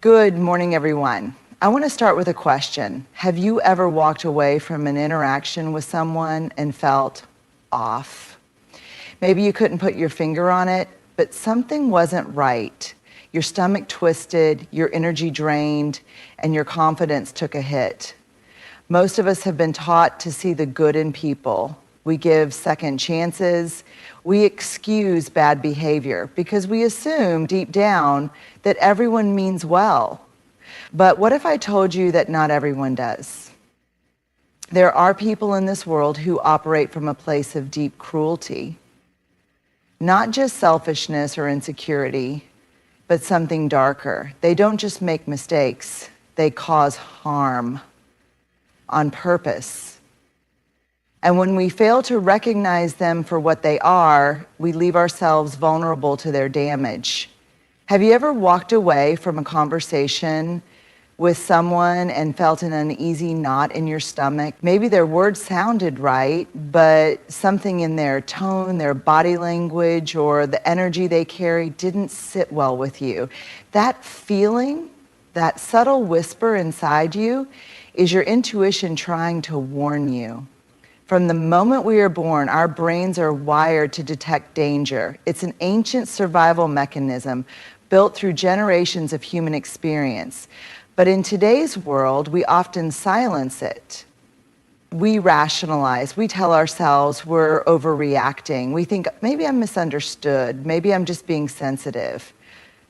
Good morning, everyone. I want to start with a question. Have you ever walked away from an interaction with someone and felt off? Maybe you couldn't put your finger on it, but something wasn't right. Your stomach twisted, your energy drained, and your confidence took a hit. Most of us have been taught to see the good in people. We give second chances. We excuse bad behavior because we assume deep down that everyone means well. But what if I told you that not everyone does? There are people in this world who operate from a place of deep cruelty. Not just selfishness or insecurity, but something darker. They don't just make mistakes, they cause harm on purpose. And when we fail to recognize them for what they are, we leave ourselves vulnerable to their damage. Have you ever walked away from a conversation with someone and felt an uneasy knot in your stomach? Maybe their words sounded right, but something in their tone, their body language, or the energy they carry didn't sit well with you. That feeling, that subtle whisper inside you, is your intuition trying to warn you. From the moment we are born, our brains are wired to detect danger. It's an ancient survival mechanism built through generations of human experience. But in today's world, we often silence it. We rationalize. We tell ourselves we're overreacting. We think, maybe I'm misunderstood. Maybe I'm just being sensitive.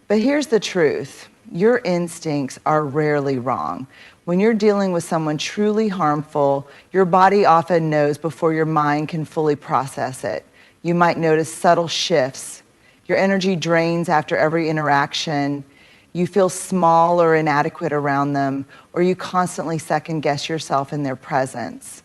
But here's the truth. Your instincts are rarely wrong. When you're dealing with someone truly harmful, your body often knows before your mind can fully process it. You might notice subtle shifts. Your energy drains after every interaction. You feel small or inadequate around them, or you constantly second guess yourself in their presence.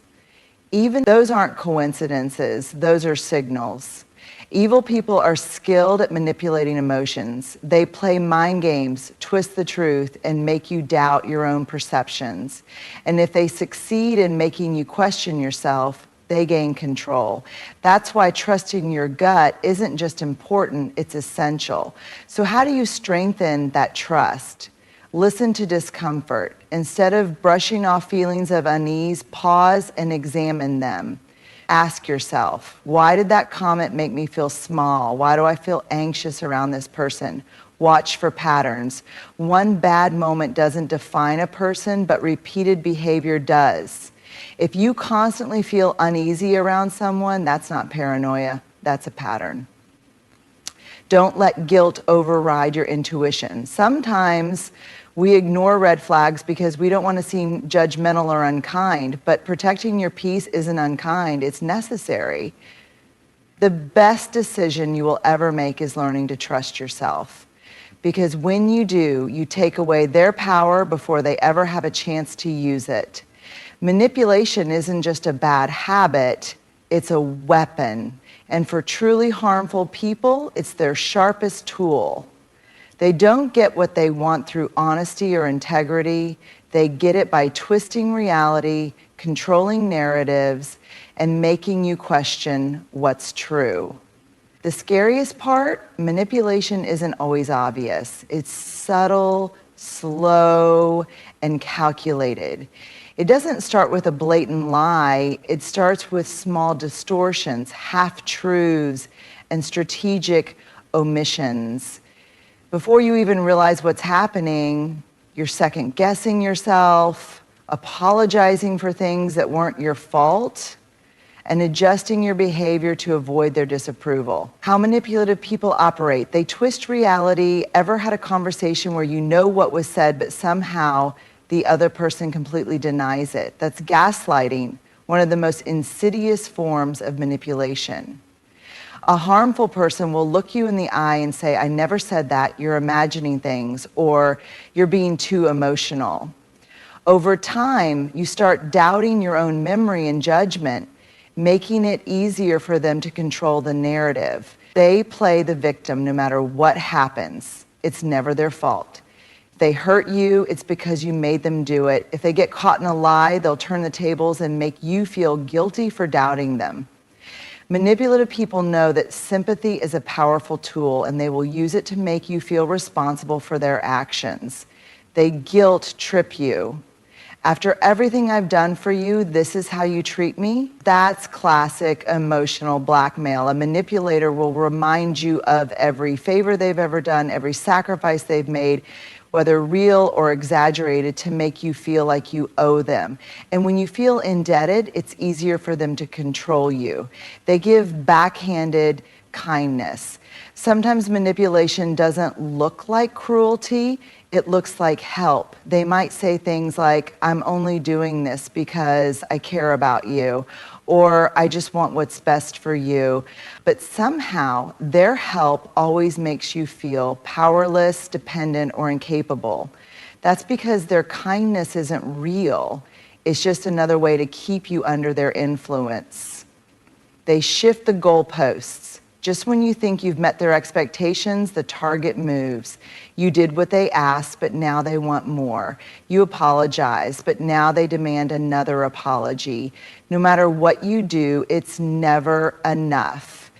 Even those aren't coincidences, those are signals. Evil people are skilled at manipulating emotions. They play mind games, twist the truth, and make you doubt your own perceptions. And if they succeed in making you question yourself, they gain control. That's why trusting your gut isn't just important, it's essential. So how do you strengthen that trust? Listen to discomfort. Instead of brushing off feelings of unease, pause and examine them. Ask yourself, why did that comment make me feel small? Why do I feel anxious around this person? Watch for patterns. One bad moment doesn't define a person, but repeated behavior does. If you constantly feel uneasy around someone, that's not paranoia, that's a pattern. Don't let guilt override your intuition. Sometimes we ignore red flags because we don't want to seem judgmental or unkind, but protecting your peace isn't unkind, it's necessary. The best decision you will ever make is learning to trust yourself. Because when you do, you take away their power before they ever have a chance to use it. Manipulation isn't just a bad habit, it's a weapon. And for truly harmful people, it's their sharpest tool. They don't get what they want through honesty or integrity. They get it by twisting reality, controlling narratives, and making you question what's true. The scariest part, manipulation isn't always obvious. It's subtle, slow, and calculated. It doesn't start with a blatant lie. It starts with small distortions, half-truths, and strategic omissions. Before you even realize what's happening, you're second-guessing yourself, apologizing for things that weren't your fault, and adjusting your behavior to avoid their disapproval. How manipulative people operate. They twist reality. Ever had a conversation where you know what was said, but somehow the other person completely denies it? That's gaslighting, one of the most insidious forms of manipulation. A harmful person will look you in the eye and say, I never said that, you're imagining things, or you're being too emotional. Over time, you start doubting your own memory and judgment, making it easier for them to control the narrative. They play the victim no matter what happens. It's never their fault. If they hurt you, it's because you made them do it. If they get caught in a lie, they'll turn the tables and make you feel guilty for doubting them. Manipulative people know that sympathy is a powerful tool, and they will use it to make you feel responsible for their actions. They guilt trip you. After everything I've done for you, this is how you treat me? That's classic emotional blackmail. A manipulator will remind you of every favor they've ever done, every sacrifice they've made, whether real or exaggerated, to make you feel like you owe them. And when you feel indebted, it's easier for them to control you. They give backhanded kindness. Sometimes manipulation doesn't look like cruelty, it looks like help. They might say things like, I'm only doing this because I care about you, or I just want what's best for you. But somehow their help always makes you feel powerless, dependent, or incapable. That's because their kindness isn't real. It's just another way to keep you under their influence. They shift the goalposts. Just when you think you've met their expectations, the target moves. You did what they asked, but now they want more. You apologize, but now they demand another apology. No matter what you do, it's never enough.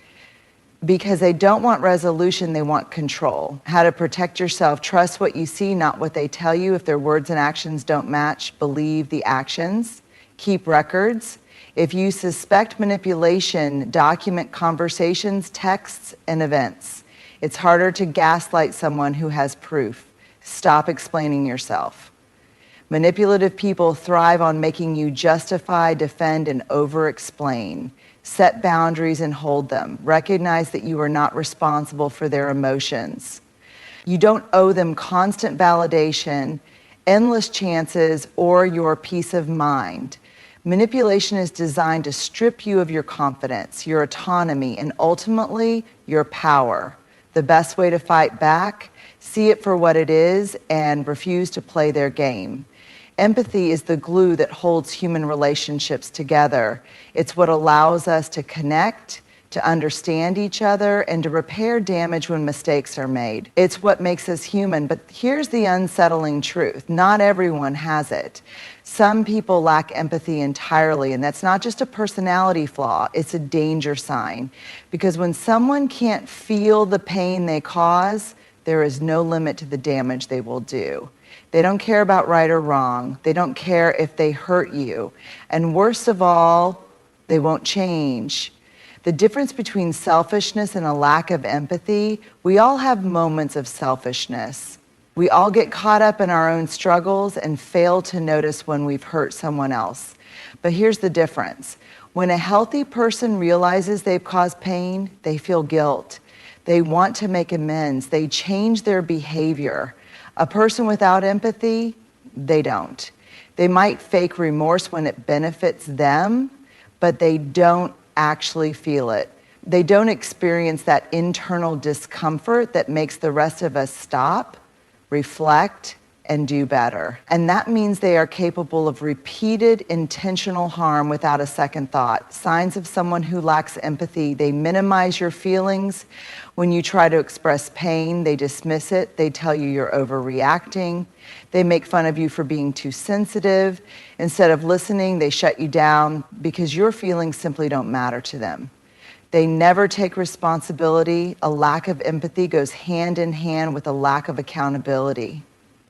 Because they don't want resolution, they want control. How to protect yourself: trust what you see, not what they tell you. If their words and actions don't match, believe the actions. Keep records. If you suspect manipulation, document conversations, texts, and events. It's harder to gaslight someone who has proof. Stop explaining yourself. Manipulative people thrive on making you justify, defend, and over-explain. Set boundaries and hold them. Recognize that you are not responsible for their emotions. You don't owe them constant validation, endless chances, or your peace of mind. Manipulation is designed to strip you of your confidence, your autonomy, and ultimately your power. The best way to fight back: see it for what it is and refuse to play their game. Empathy is the glue that holds human relationships together. It's what allows us to connect, to understand each other, and to repair damage when mistakes are made. It's what makes us human, but here's the unsettling truth: not everyone has it. Some people lack empathy entirely, and that's not just a personality flaw, it's a danger sign. Because when someone can't feel the pain they cause, there is no limit to the damage they will do. They don't care about right or wrong. They don't care if they hurt you. And worst of all, they won't change. The difference between selfishness and a lack of empathy: we all have moments of selfishness. We all get caught up in our own struggles and fail to notice when we've hurt someone else. But here's the difference. When a healthy person realizes they've caused pain, they feel guilt. They want to make amends. They change their behavior. A person without empathy, they don't. They might fake remorse when it benefits them, but they don't actually feel it. They don't experience that internal discomfort that makes the rest of us stop, reflect, and do better. And that means they are capable of repeated intentional harm without a second thought. Signs of someone who lacks empathy: they minimize your feelings. When you try to express pain, they dismiss it. They tell you you're overreacting. They make fun of you for being too sensitive. Instead of listening, they shut you down because your feelings simply don't matter to them. They never take responsibility. A lack of empathy goes hand in hand with a lack of accountability.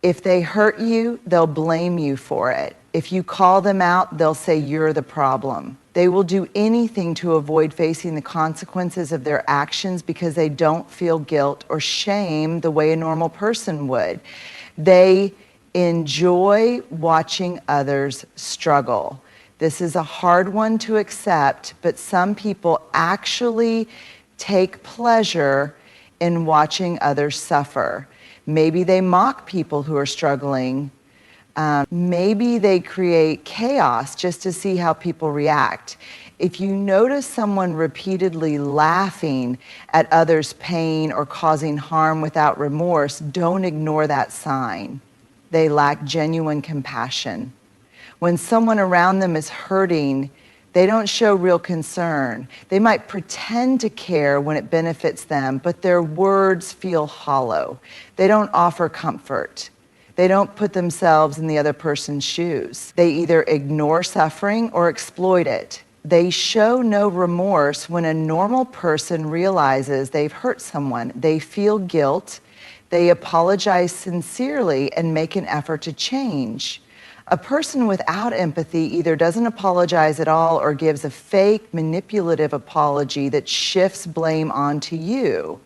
If they hurt you, they'll blame you for it. If you call them out, they'll say you're the problem. They will do anything to avoid facing the consequences of their actions because they don't feel guilt or shame the way a normal person would. They enjoy watching others struggle. This is a hard one to accept, but some people actually take pleasure in watching others suffer. Maybe they mock people who are struggling. Maybe they create chaos just to see how people react. If you notice someone repeatedly laughing at others' pain or causing harm without remorse, don't ignore that sign. They lack genuine compassion. When someone around them is hurting, they don't show real concern. They might pretend to care when it benefits them, but their words feel hollow. They don't offer comfort. They don't put themselves in the other person's shoes. They either ignore suffering or exploit it. They show no remorse. When a normal person realizes they've hurt someone, they feel guilt, They apologize sincerely and make an effort to change. A person without empathy either doesn't apologize at all or gives a fake, manipulative apology that shifts blame onto you.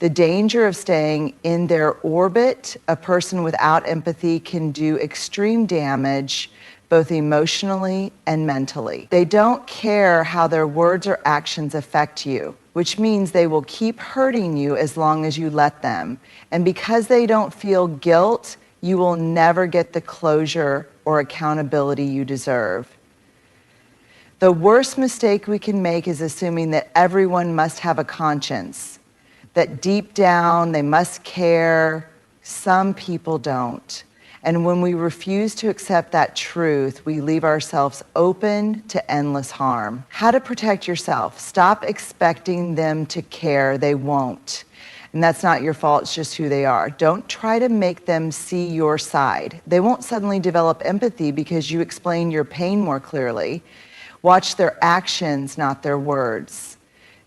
The danger of staying in their orbit, a person without empathy can do extreme damage, both emotionally and mentally. They don't care how their words or actions affect you, which means they will keep hurting you as long as you let them. And because they don't feel guilt, you will never get the closure or accountability you deserve. The worst mistake we can make is assuming that everyone must have a conscience, that deep down they must care. Some people don't. And when we refuse to accept that truth, we leave ourselves open to endless harm. How to protect yourself. Stop expecting them to care. They won't. And that's not your fault, it's just who they are. Don't try to make them see your side. They won't suddenly develop empathy because you explain your pain more clearly. Watch their actions, not their words.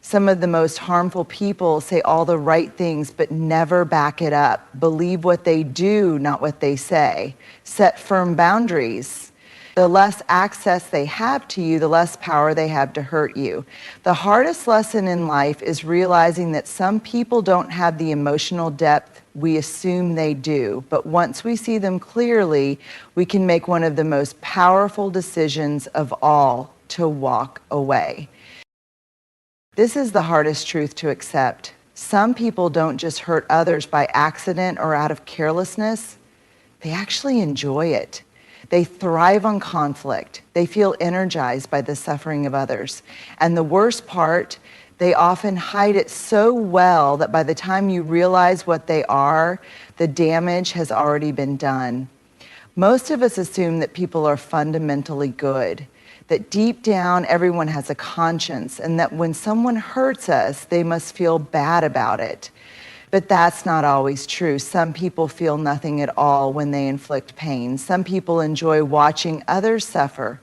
Some of the most harmful people say all the right things but never back it up. Believe what they do, not what they say. Set firm boundaries. The less access they have to you, the less power they have to hurt you. The hardest lesson in life is realizing that some people don't have the emotional depth we assume they do. But once we see them clearly, we can make one of the most powerful decisions of all: to walk away. This is the hardest truth to accept. Some people don't just hurt others by accident or out of carelessness. They actually enjoy it. They thrive on conflict. They feel energized by the suffering of others. And the worst part, they often hide it so well that by the time you realize what they are, the damage has already been done. Most of us assume that people are fundamentally good, that deep down everyone has a conscience, and that when someone hurts us, they must feel bad about it. But that's not always true. Some people feel nothing at all when they inflict pain. Some people enjoy watching others suffer,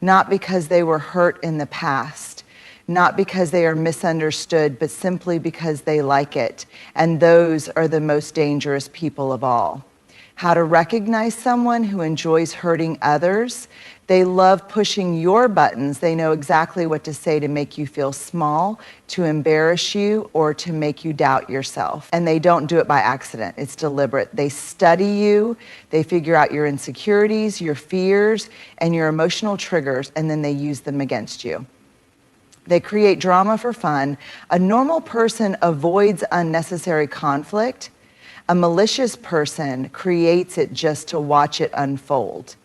not because they were hurt in the past, not because they are misunderstood, but simply because they like it. And those are the most dangerous people of all. How to recognize someone who enjoys hurting others. They love pushing your buttons. They know exactly what to say to make you feel small, to embarrass you, or to make you doubt yourself. And they don't do it by accident. It's deliberate. They study you. They figure out your insecurities, your fears, and your emotional triggers, and then they use them against you. They create drama for fun. A normal person avoids unnecessary conflict. A malicious person creates it just to watch it unfold.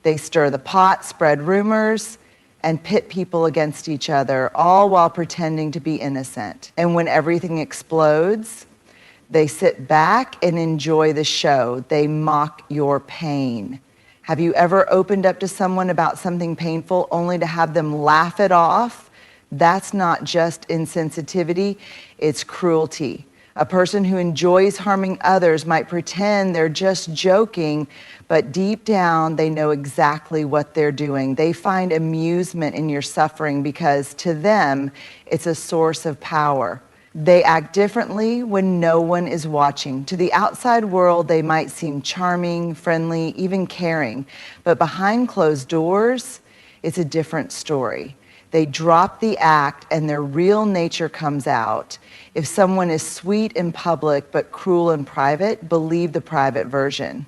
They stir the pot, spread rumors, and pit people against each other, all while pretending to be innocent. And when everything explodes, they sit back and enjoy the show. They mock your pain. Have you ever opened up to someone about something painful only to have them laugh it off? That's not just insensitivity, it's cruelty. A person who enjoys harming others might pretend they're just joking, but deep down they know exactly what they're doing. They find amusement in your suffering because to them it's a source of power. They act differently when no one is watching. To the outside world, they might seem charming, friendly, even caring, but behind closed doors, it's a different story. They drop the act and their real nature comes out. If someone is sweet in public but cruel in private, believe the private version.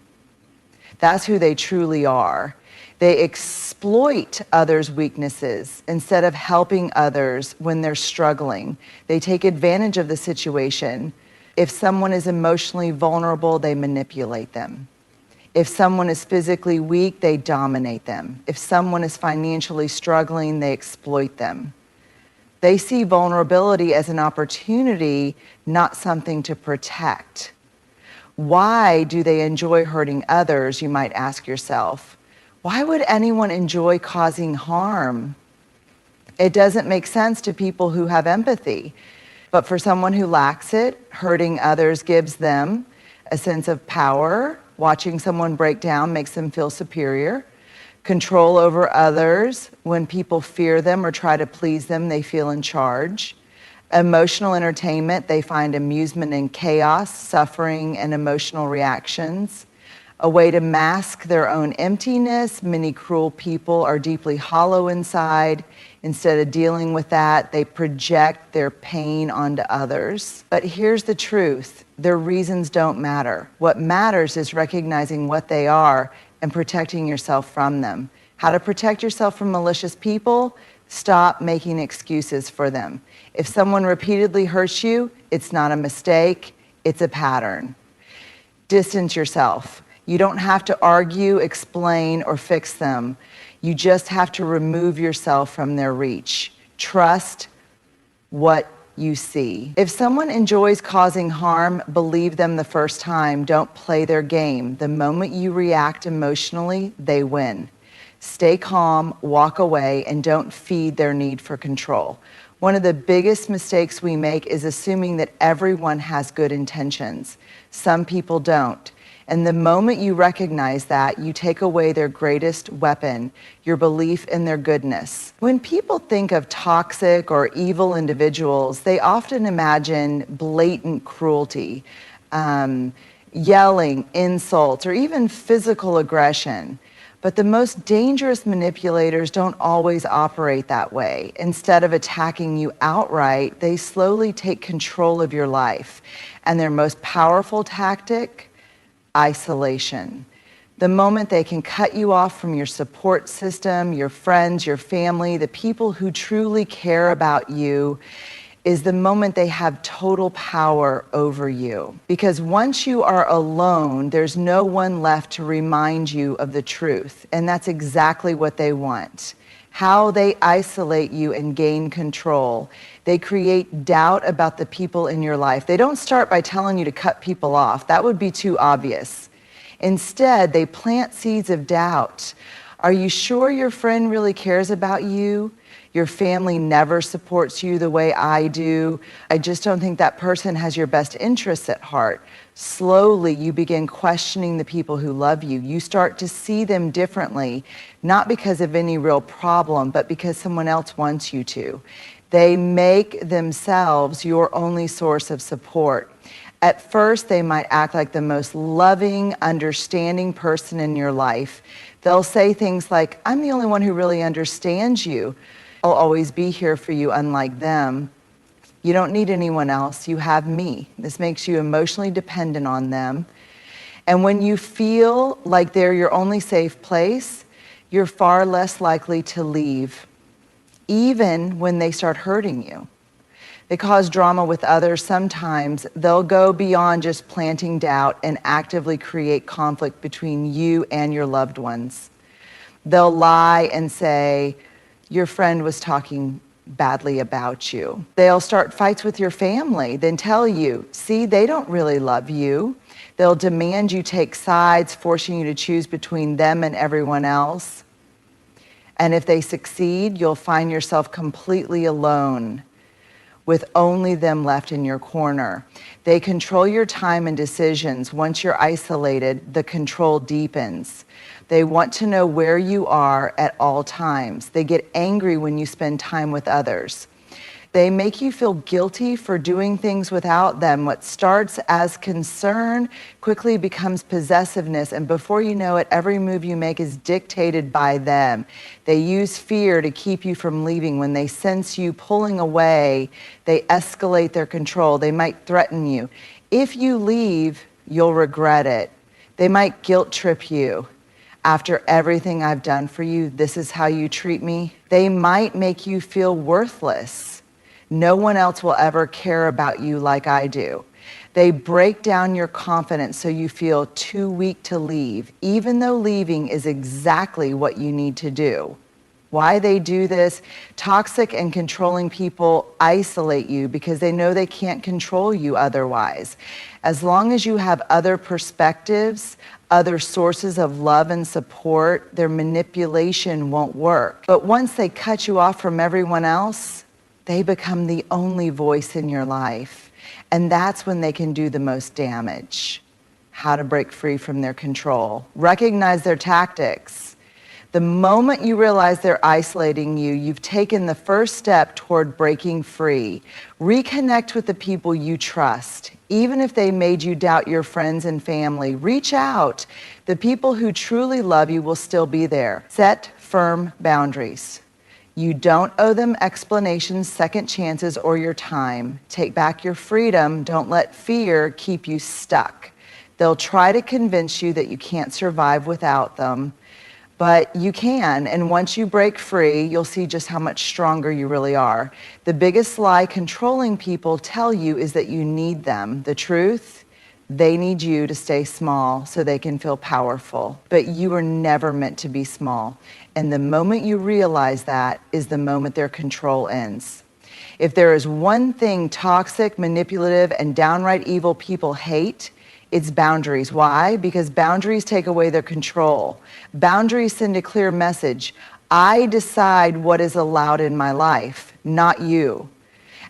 That's who they truly are. They exploit others' weaknesses instead of helping others when they're struggling. They take advantage of the situation. If someone is emotionally vulnerable, they manipulate them. If someone is physically weak, they dominate them. If someone is financially struggling, they exploit them. They see vulnerability as an opportunity, not something to protect. Why do they enjoy hurting others, you might ask yourself? Why would anyone enjoy causing harm? It doesn't make sense to people who have empathy. But for someone who lacks it, hurting others gives them a sense of power. Watching someone break down makes them feel superior. Control over others. When people fear them or try to please them, they feel in charge. Emotional entertainment, they find amusement in chaos, suffering, and emotional reactions. A way to mask their own emptiness. Many cruel people are deeply hollow inside. Instead of dealing with that, they project their pain onto others. But here's the truth. Their reasons don't matter. What matters is recognizing what they are and protecting yourself from them. How to protect yourself from malicious people? Stop making excuses for them. If someone repeatedly hurts you, it's not a mistake, it's a pattern. Distance yourself. You don't have to argue, explain, or fix them. You just have to remove yourself from their reach. Trust what you see. If someone enjoys causing harm, believe them the first time. Don't play their game. The moment you react emotionally, they win. Stay calm, walk away, and don't feed their need for control. One of the biggest mistakes we make is assuming that everyone has good intentions. Some people don't. And the moment you recognize that, you take away their greatest weapon, your belief in their goodness. When people think of toxic or evil individuals, they often imagine blatant cruelty, yelling, insults, or even physical aggression. But the most dangerous manipulators don't always operate that way. Instead of attacking you outright, they slowly take control of your life. And their most powerful tactic? Isolation. The moment they can cut you off from your support system, your friends, your family, the people who truly care about you, is the moment they have total power over you. Because once you are alone, there's no one left to remind you of the truth. And that's exactly what they want. How they isolate you and gain control. They create doubt about the people in your life. They don't start by telling you to cut people off. That would be too obvious. Instead, they plant seeds of doubt. Are you sure your friend really cares about you? Your family never supports you the way I do. I just don't think that person has your best interests at heart. Slowly, you begin questioning the people who love you. You start to see them differently, not because of any real problem, but because someone else wants you to. They make themselves your only source of support. At first, they might act like the most loving, understanding person in your life. They'll say things like, "I'm the only one who really understands you. I'll always be here for you, unlike them. You don't need anyone else. You have me." This makes you emotionally dependent on them. And when you feel like they're your only safe place, you're far less likely to leave, even when they start hurting you. They cause drama with others. Sometimes they'll go beyond just planting doubt and actively create conflict between you and your loved ones. They'll lie and say, "Your friend was talking badly about you." They'll start fights with your family, then tell you, "See, they don't really love you." They'll demand you take sides, forcing you to choose between them and everyone else. And if they succeed, you'll find yourself completely alone, with only them left in your corner. They control your time and decisions. Once you're isolated, the control deepens. They want to know where you are at all times. They get angry when you spend time with others. They make you feel guilty for doing things without them. What starts as concern quickly becomes possessiveness, and before you know it, every move you make is dictated by them. They use fear to keep you from leaving. When they sense you pulling away, they escalate their control. They might threaten you. If you leave, you'll regret it. They might guilt trip you. "After everything I've done for you, this is how you treat me." They might make you feel worthless. No one else will ever care about you like I do. They break down your confidence so you feel too weak to leave, even though leaving is exactly what you need to do. Why they do this? Toxic and controlling people isolate you because they know they can't control you otherwise. As long as you have other perspectives, other sources of love and support, their manipulation won't work. But once they cut you off from everyone else, they become the only voice in your life. And that's when they can do the most damage. How to break free from their control. Recognize their tactics. The moment you realize they're isolating you, you've taken the first step toward breaking free. Reconnect with the people you trust. Even if they made you doubt your friends and family, reach out. The people who truly love you will still be there. Set firm boundaries. You don't owe them explanations, second chances, or your time. Take back your freedom. Don't let fear keep you stuck. They'll try to convince you that you can't survive without them, but you can, and once you break free, you'll see just how much stronger you really are. The biggest lie controlling people tell you is that you need them. The truth, they need you to stay small so they can feel powerful. But you were never meant to be small. And the moment you realize that is the moment their control ends. If there is one thing toxic, manipulative, and downright evil people hate, it's boundaries. Why? Because boundaries take away their control. Boundaries send a clear message. I decide what is allowed in my life, not you.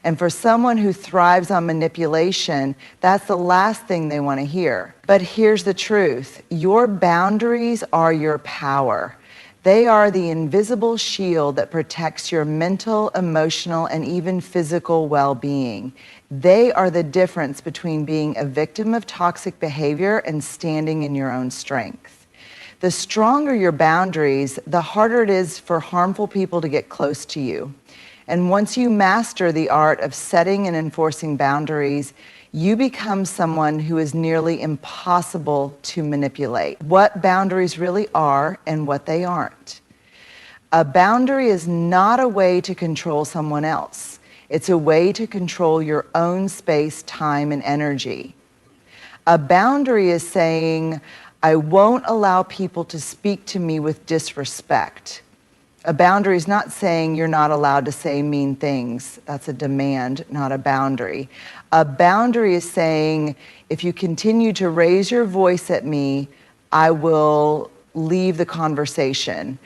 And for someone who thrives on manipulation, that's the last thing they want to hear. But here's the truth. Your boundaries are your power. They are the invisible shield that protects your mental, emotional, and even physical well-being. They are the difference between being a victim of toxic behavior and standing in your own strength. The stronger your boundaries, the harder it is for harmful people to get close to you. And once you master the art of setting and enforcing boundaries, you become someone who is nearly impossible to manipulate. What boundaries really are and what they aren't. A boundary is not a way to control someone else. It's a way to control your own space, time, and energy. A boundary is saying, I won't allow people to speak to me with disrespect. A boundary is not saying you're not allowed to say mean things. That's a demand, not a boundary. A boundary is saying, if you continue to raise your voice at me, I will leave the conversation.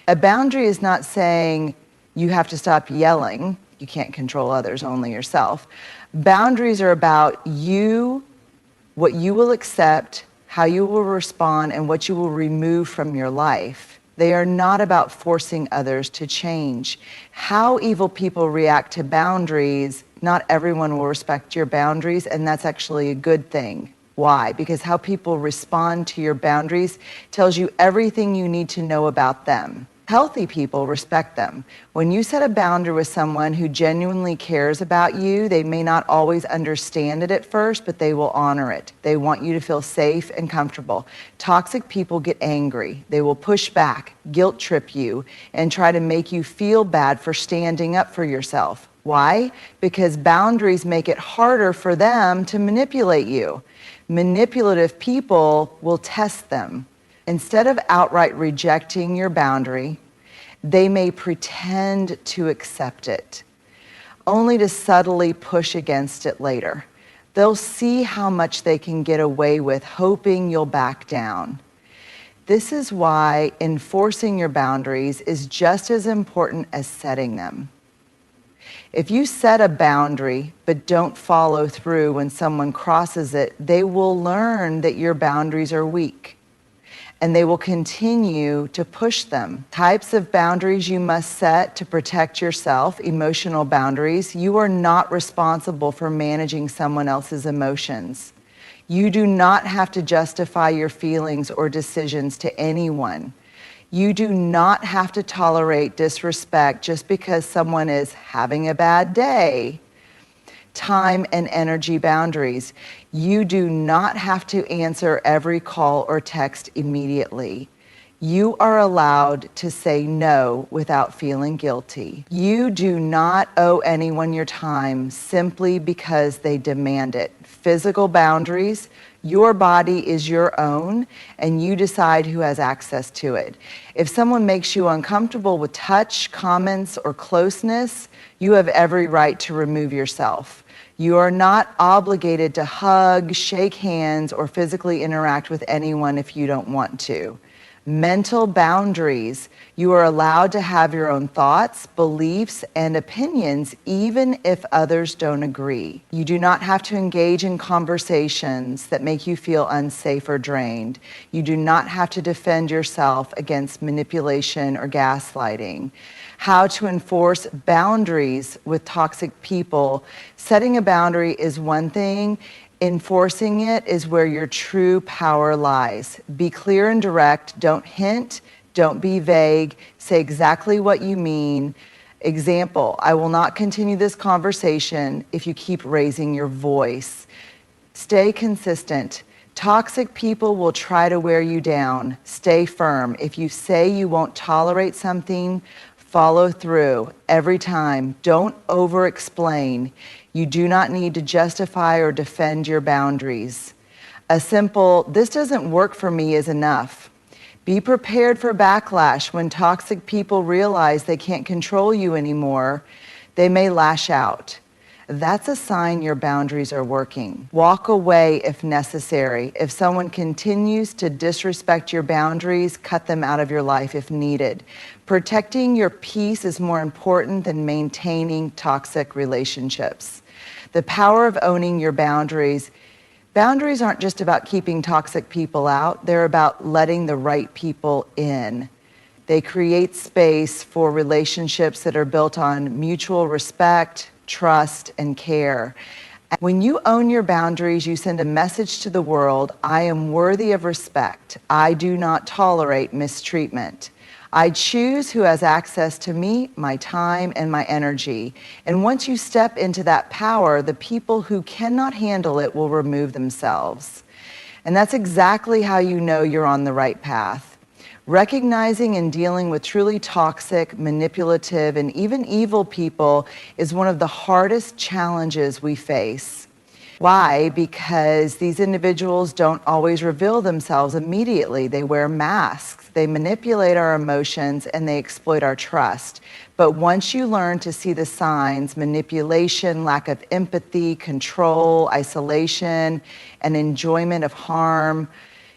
A boundary is not saying you have to stop yelling. You can't control others, only yourself. Boundaries are about you, what you will accept, how you will respond, and what you will remove from your life. They are not about forcing others to change. How evil people react to boundaries, not everyone will respect your boundaries, and that's actually a good thing. Why? Because how people respond to your boundaries tells you everything you need to know about them. Healthy people respect them. When you set a boundary with someone who genuinely cares about you, they may not always understand it at first, but they will honor it. They want you to feel safe and comfortable. Toxic people get angry. They will push back, guilt trip you, and try to make you feel bad for standing up for yourself. Why? Because boundaries make it harder for them to manipulate you. Manipulative people will test them. Instead of outright rejecting your boundary, they may pretend to accept it, only to subtly push against it later. They'll see how much they can get away with, hoping you'll back down. This is why enforcing your boundaries is just as important as setting them. If you set a boundary but don't follow through when someone crosses it, they will learn that your boundaries are weak. And they will continue to push them. Types of boundaries you must set to protect yourself, emotional boundaries. You are not responsible for managing someone else's emotions. You do not have to justify your feelings or decisions to anyone. You do not have to tolerate disrespect just because someone is having a bad day. Time and energy boundaries. You do not have to answer every call or text immediately. You are allowed to say no without feeling guilty. You do not owe anyone your time simply because they demand it. Physical boundaries. Your body is your own, and you decide who has access to it. If someone makes you uncomfortable with touch, comments, or closeness, you have every right to remove yourself. You are not obligated to hug, shake hands, or physically interact with anyone if you don't want to. Mental boundaries. You are allowed to have your own thoughts, beliefs, and opinions, even if others don't agree. You do not have to engage in conversations that make you feel unsafe or drained. You do not have to defend yourself against manipulation or gaslighting. How to enforce boundaries with toxic people. Setting a boundary is one thing. Enforcing it is where your true power lies. Be clear and direct. Don't hint. Don't be vague. Say exactly what you mean. Example, I will not continue this conversation if you keep raising your voice. Stay consistent. Toxic people will try to wear you down. Stay firm. If you say you won't tolerate something, follow through every time. Don't over-explain. You do not need to justify or defend your boundaries. A simple, this doesn't work for me is enough. Be prepared for backlash when toxic people realize they can't control you anymore. They may lash out. That's a sign your boundaries are working. Walk away if necessary. If someone continues to disrespect your boundaries, cut them out of your life if needed. Protecting your peace is more important than maintaining toxic relationships. The power of owning your boundaries. Boundaries aren't just about keeping toxic people out. They're about letting the right people in. They create space for relationships that are built on mutual respect, trust, and care. When you own your boundaries, you send a message to the world, I am worthy of respect. I do not tolerate mistreatment. I choose who has access to me, my time, and my energy. And once you step into that power, the people who cannot handle it will remove themselves. And that's exactly how you know you're on the right path. Recognizing and dealing with truly toxic, manipulative, and even evil people is one of the hardest challenges we face. Why? Because these individuals don't always reveal themselves immediately. They wear masks, they manipulate our emotions, and they exploit our trust. But once you learn to see the signs, manipulation, lack of empathy, control, isolation, and enjoyment of harm,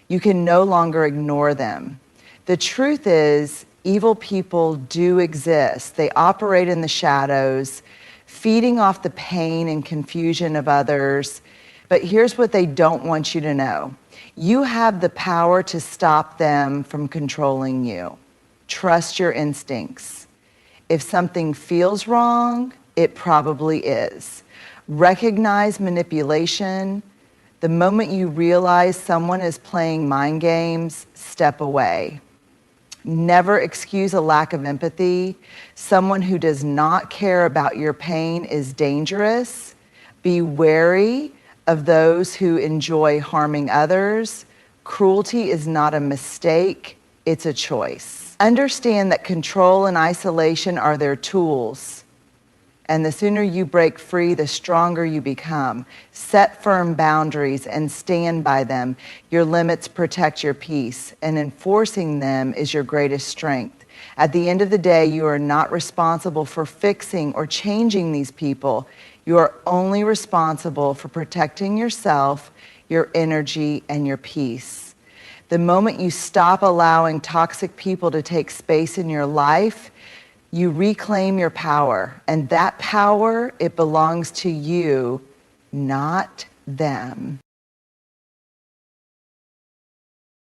you can no longer ignore them. The truth is, evil people do exist. They operate in the shadows, feeding off the pain and confusion of others. But here's what they don't want you to know. You have the power to stop them from controlling you. Trust your instincts. If something feels wrong, it probably is. Recognize manipulation. The moment you realize someone is playing mind games, step away. Never excuse a lack of empathy. Someone who does not care about your pain is dangerous. Be wary of those who enjoy harming others. Cruelty is not a mistake, it's a choice. Understand that control and isolation are their tools. And the sooner you break free, the stronger you become. Set firm boundaries and stand by them. Your limits protect your peace, and enforcing them is your greatest strength. At the end of the day, you are not responsible for fixing or changing these people. You are only responsible for protecting yourself, your energy, and your peace. The moment you stop allowing toxic people to take space in your life, you reclaim your power, and that power, it belongs to you, not them.